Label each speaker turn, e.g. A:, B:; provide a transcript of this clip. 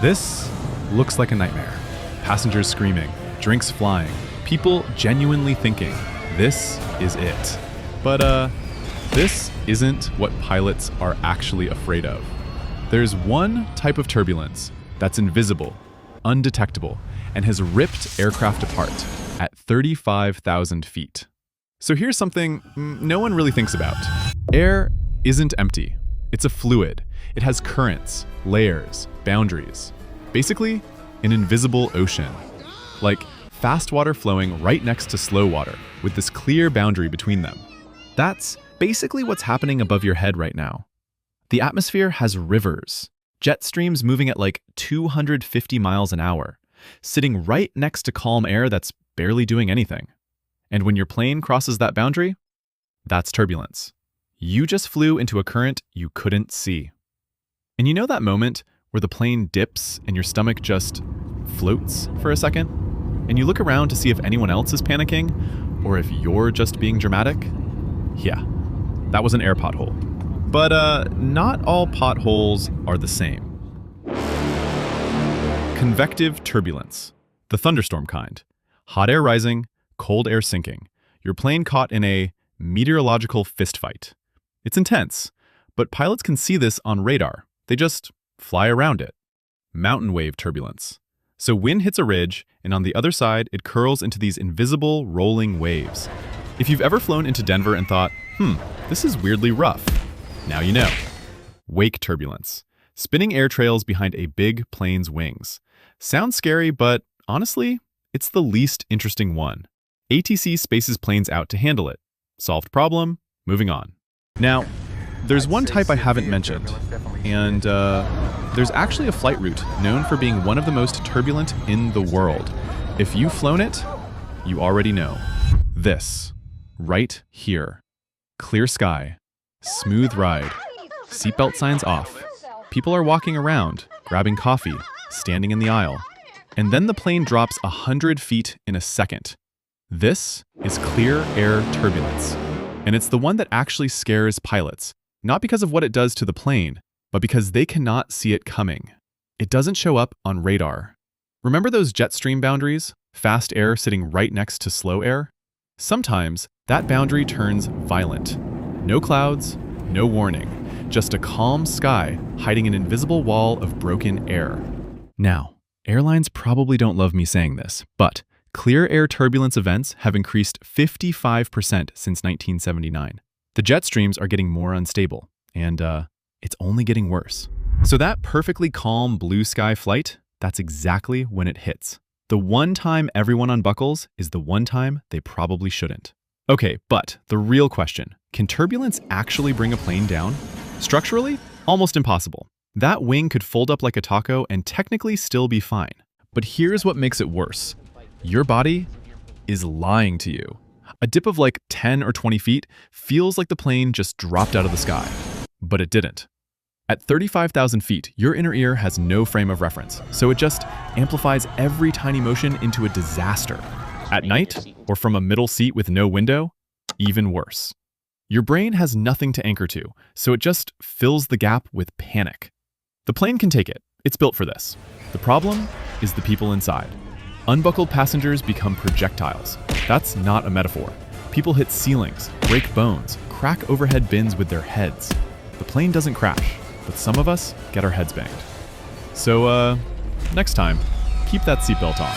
A: This looks like a nightmare. Passengers screaming, drinks flying, people genuinely thinking, this is it. But this isn't what pilots are actually afraid of. There's one type of turbulence that's invisible, undetectable, and has ripped aircraft apart at 35,000 feet. So here's something no one really thinks about. Air isn't empty. It's a fluid. It has currents, layers, boundaries. Basically, an invisible ocean. Like fast water flowing right next to slow water with this clear boundary between them. That's basically what's happening above your head right now. The atmosphere has rivers, jet streams moving at like 250 miles an hour, sitting right next to calm air that's barely doing anything. And when your plane crosses that boundary, that's turbulence. You just flew into a current you couldn't see. And you know that moment where the plane dips and your stomach just floats for a second? And you look around to see if anyone else is panicking or if you're just being dramatic? Yeah, that was an air pothole. But not all potholes are the same. Convective turbulence, the thunderstorm kind. Hot air rising, cold air sinking. Your plane caught in a meteorological fistfight. It's intense, but pilots can see this on radar. They just fly around it. Mountain wave turbulence. So wind hits a ridge, and on the other side, it curls into these invisible rolling waves. If you've ever flown into Denver and thought, this is weirdly rough, now you know. Wake turbulence. Spinning air trails behind a big plane's wings. Sounds scary, but honestly, it's the least interesting one. ATC spaces planes out to handle it. Solved problem, moving on. Now, there's one type I haven't mentioned, and there's actually a flight route known for being one of the most turbulent in the world. If you've flown it, you already know. This, right here. Clear sky, smooth ride, seatbelt signs off. People are walking around, grabbing coffee, standing in the aisle. And then the plane drops 100 feet in a second. This is clear air turbulence. And it's the one that actually scares pilots, not because of what it does to the plane, but because they cannot see it coming. It doesn't show up on radar. Remember those jet stream boundaries? Fast air sitting right next to slow air? Sometimes that boundary turns violent. No clouds, no warning, just a calm sky hiding an invisible wall of broken air. Now, airlines probably don't love me saying this, but clear air turbulence events have increased 55% since 1979. The jet streams are getting more unstable, and it's only getting worse. So that perfectly calm blue sky flight, that's exactly when it hits. The one time everyone unbuckles is the one time they probably shouldn't. Okay, but the real question, can turbulence actually bring a plane down? Structurally, almost impossible. That wing could fold up like a taco and technically still be fine. But here's what makes it worse. Your body is lying to you. A dip of like 10 or 20 feet feels like the plane just dropped out of the sky. But it didn't. At 35,000 feet, your inner ear has no frame of reference, so it just amplifies every tiny motion into a disaster. At night, or from a middle seat with no window, even worse. Your brain has nothing to anchor to, so it just fills the gap with panic. The plane can take it. It's built for this. The problem is the people inside. Unbuckled passengers become projectiles. That's not a metaphor. People hit ceilings, break bones, crack overhead bins with their heads. The plane doesn't crash, but some of us get our heads banged. So, next time, keep that seatbelt on.